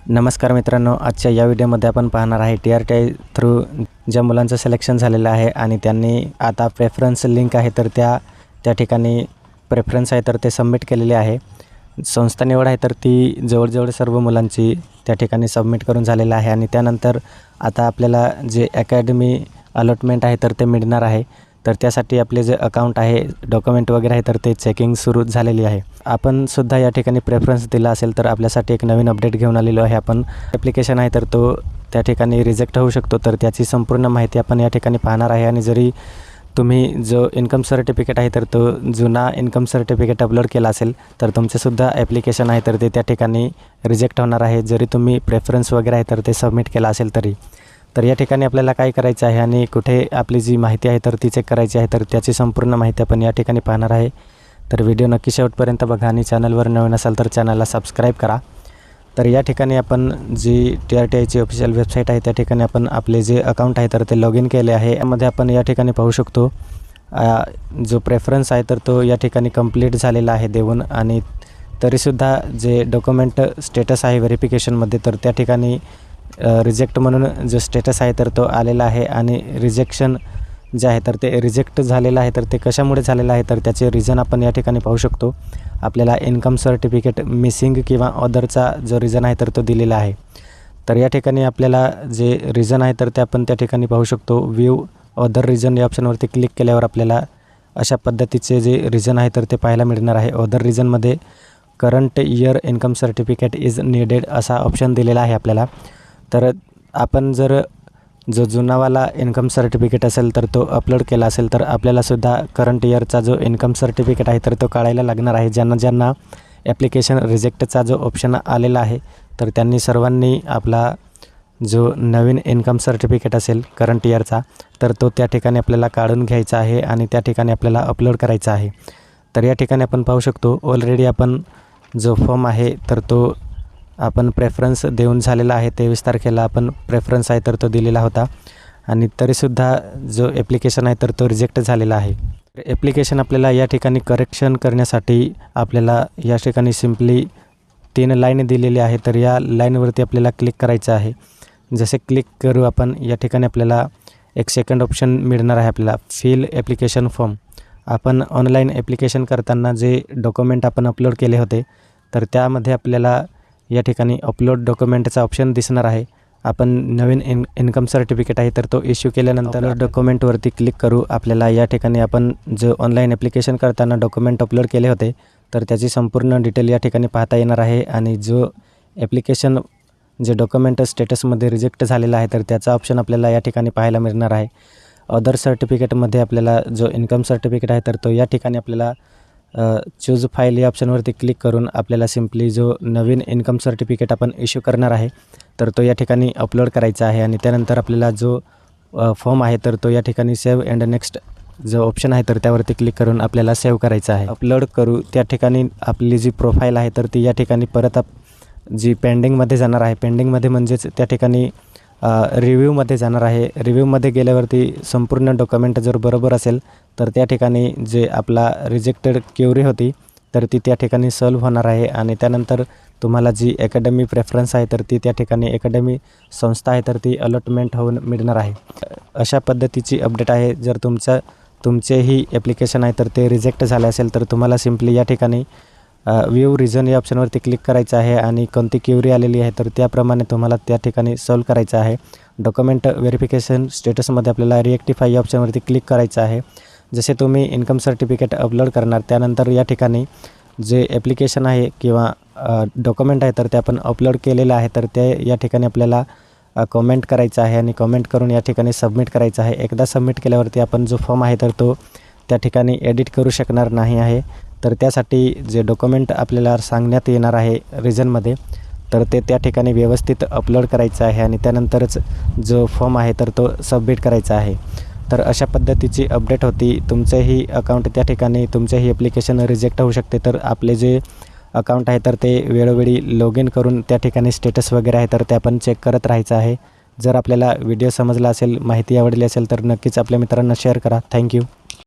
नमस्कार मित्रांनो, आजच्या या व्हिडिओमध्ये आपण पाहणार आहे TRTI थ्रू ज्या मुलांचं सिलेक्शन झालेलं आहे आणि त्यांनी आता प्रेफरन्स लिंक आहे तर त्या ठिकाणी प्रेफरन्स आहे तर ते सबमिट केलेले आहे। संस्था निवड आहे तर ती जवळजवळ सर्व मुलांची त्या ठिकाणी सबमिट करून झालेलं आहे आणि त्यानंतर आता आपल्याला जे अकॅडमी अलॉटमेंट आहे तर ते मिळणार आहे। तर त्यासाठी आपले जे अकाउंट आहे, डॉक्युमेंट वगैरे आहे तर ते चेकिंग सुरू झालेली आहे। आपण सुद्धा या ठिकाणी प्रेफरन्स दिला असेल तर आपल्यासाठी एक नवीन अपडेट घेऊन आलेलो आहे। आपण ॲप्लिकेशन आहे तर तो त्या ठिकाणी रिजेक्ट होऊ शकतो, तर त्याची संपूर्ण माहिती आपण या ठिकाणी पाहणार आहे। आणि जरी तुम्ही जो इन्कम सर्टिफिकेट आहे तर तो जुना इन्कम सर्टिफिकेट अपलोड केला असेल तर तुमचंसुद्धा ॲप्लिकेशन आहे तर ते त्या ठिकाणी रिजेक्ट होणार आहे, जरी तुम्ही प्रेफरन्स वगैरे आहे तर ते सबमिट केला असेल तरी। तर या ठिकाणी आपल्याला काय करायचं आहे आणि कुठे आपली जी माहिती आहे तर ती चेक करायची आहे, तर त्याची संपूर्ण माहिती आपण या ठिकाणी पाहणार आहे। तर व्हिडिओ नक्की शेवटपर्यंत बघा आणि चॅनलवर नवीन असाल तर चॅनलला सबस्क्राईब करा। तर या ठिकाणी आपण जी TRTIची ऑफिशियल वेबसाईट आहे त्या ठिकाणी आपण आपले जे अकाउंट आहे तर ते लॉग इन केले आहे। यामध्ये आपण या ठिकाणी पाहू शकतो जो प्रेफरन्स आहे तर तो या ठिकाणी कंप्लीट झालेला आहे देऊन, आणि तरीसुद्धा जे डॉक्युमेंट स्टेटस आहे व्हेरिफिकेशनमध्ये तर त्या ठिकाणी रिजेक्ट म्हणून जो स्टेटस आहे तर तो आलेला आहे। आणि रिजेक्शन जे आहे तर ते रिजेक्ट झालेलं आहे, तर ते कशामुळे झालेलं आहे तर त्याचे रिझन आपण या ठिकाणी पाहू शकतो। आपल्याला इन्कम सर्टिफिकेट मिसिंग किंवा अदरचा जो रिझन आहे तर तो दिलेला आहे। तर या ठिकाणी आपल्याला जे रिझन आहे तर ते आपण त्या ठिकाणी पाहू शकतो। व्ह्यू अदर रिझन या ऑप्शनवरती क्लिक केल्यावर आपल्याला अशा पद्धतीचे जे रिझन आहे तर ते पाहायला मिळणार आहे। अदर रिझनमध्ये current year income certificate is needed असा ऑप्शन दिलेला आहे आपल्याला। तर आपण जर जो जुनावाला इन्कम सर्टिफिकेट असेल तर तो अपलोड केला असेल तर आपल्यालासुद्धा करंट इयरचा जो इन्कम सर्टिफिकेट आहे तर तो काढायला लागणार आहे। ज्यांना ॲप्लिकेशन रिजेक्टचा जो ऑप्शन आलेला आहे तर त्यांनी सर्वांनी आपला जो नवीन इन्कम सर्टिफिकेट असेल करंट इयरचा तर तो त्या ठिकाणी आपल्याला काढून घ्यायचा आहे आणि त्या ठिकाणी आपल्याला अपलोड करायचा आहे। तर या ठिकाणी आपण पाहू शकतो ऑलरेडी आपण जो फॉर्म आहे तर तो आपण प्रेफरन्स देऊन झालेला आहे। 23 तारखेला आपण प्रेफरन्स आहे तर तो दिलेला होता आणि तरीसुद्धा जो ॲप्लिकेशन आहे तर तो रिजेक्ट झालेला आहे। ॲप्लिकेशन आपल्याला या ठिकाणी करेक्शन करण्यासाठी आपल्याला या ठिकाणी सिम्पली 3 लाईन दिलेली आहे, तर या लाईनवरती आपल्याला क्लिक करायचं आहे। जसे क्लिक करू आपण या ठिकाणी आपल्याला एक सेकंड ऑप्शन मिळणार आहे, आपल्याला फिल ॲप्लिकेशन फॉर्म। आपण ऑनलाईन ॲप्लिकेशन करताना जे डॉक्युमेंट आपण अपलोड केले होते तर त्यामध्ये आपल्याला या ठिकाणी अपलोड डॉक्युमेंटचा ऑप्शन दिसणार आहे। आपण नवीन इन्कम सर्टिफिकेट आहे तर तो इश्यू केल्यानंतर डॉक्युमेंटवरती क्लिक करू। आपल्याला या ठिकाणी आपण जो ऑनलाईन ॲप्लिकेशन करताना डॉक्युमेंट अपलोड केले होते तर त्याची संपूर्ण डिटेल या ठिकाणी पाहता येणार आहे। आणि जो ॲप्लिकेशन जे डॉक्युमेंट स्टेटसमध्ये रिजेक्ट झालेला आहे तर त्याचा ऑप्शन आपल्याला या ठिकाणी पाहायला मिळणार आहे। अदर सर्टिफिकेटमध्ये आपल्याला जो इन्कम सर्टिफिकेट आहे तर तो या ठिकाणी आपल्याला चूज फाईल या ऑप्शनवरती क्लिक करून आपल्याला सिम्पली जो नवीन इन्कम सर्टिफिकेट आपण इश्यू करणार आहे तर तो या ठिकाणी अपलोड करायचा आहे। आणि त्यानंतर आपल्याला जो फॉर्म आहे तर तो या ठिकाणी सेव्ह अँड नेक्स्ट जो ऑप्शन आहे तर त्यावरती क्लिक करून आपल्याला सेव्ह करायचा आहे। अपलोड करू त्या ठिकाणी आपली जी प्रोफाईल आहे तर ती या ठिकाणी परत जी पेंडिंगमध्ये जाणार आहे, पेंडिंगमध्ये म्हणजेच त्या ठिकाणी रिव्ह्यूमध्ये जाणार आहे। रिव्ह्यूमध्ये गेल्यावरती संपूर्ण डॉक्युमेंट जर बरोबर असेल तर त्या ठिकाणी जे आपला रिजेक्टेड क्युरी होती तर ती त्या ठिकाणी सॉल्व्ह होणार आहे। आणि त्यानंतर तुम्हाला जी अकॅडमी प्रेफरन्स आहे तर ती त्या ठिकाणी अकॅडमी संस्था आहे तर ती अलॉटमेंट होऊन मिळणार आहे। अशा पद्धतीची अपडेट आहे। जर तुमचेही ॲप्लिकेशन आहे तर ते रिजेक्ट झाले असेल तर तुम्हाला सिम्पली या ठिकाणी व्ह्यू रिझन या ऑप्शनवरती क्लिक करायचं आहे आणि कोणती क्युरी आलेली आहे तर त्याप्रमाणे तुम्हाला त्या ठिकाणी सॉल्व्ह करायचं आहे। डॉक्युमेंट व्हेरिफिकेशन स्टेटसमध्ये आपल्याला रिएक्टिफाय या ऑप्शनवरती क्लिक करायचं आहे। जसे तुम्ही इन्कम सर्टिफिकेट अपलोड करणार त्यानंतर या ठिकाणी जे ॲप्लिकेशन आहे किंवा डॉक्युमेंट आहे तर ते आपण अपलोड केलेलं आहे तर ते या ठिकाणी आपल्याला कमेंट करायचं आहे आणि कमेंट करून या ठिकाणी सबमिट करायचं आहे। एकदा सबमिट केल्यावरती आपण जो फॉर्म आहे तर तो त्या ठिकाणी एडिट करू शकणार नाही आहे। तर त्यासाठी जे डॉक्युमेंट आपल्याला सांगण्यात येणार आहे रिझनमध्ये तर ते त्या ठिकाणी व्यवस्थित अपलोड करायचं आहे आणि त्यानंतरच जो फॉर्म आहे तर तो सबमिट करायचा आहे। तर अशा पद्धतीची अपडेट होती। तुमचंही अकाउंट त्या ठिकाणी तुमचंही ॲप्लिकेशन रिजेक्ट होऊ शकते, तर आपले जे अकाउंट आहे तर ते वेळोवेळी लॉग इन करून त्या ठिकाणी स्टेटस वगैरे आहे तर ते आपण चेक करत राहायचं आहे। जर आपल्याला व्हिडिओ समजला असेल, माहिती आवडली असेल तर नक्कीच आपल्या मित्रांना शेअर करा। थँक्यू।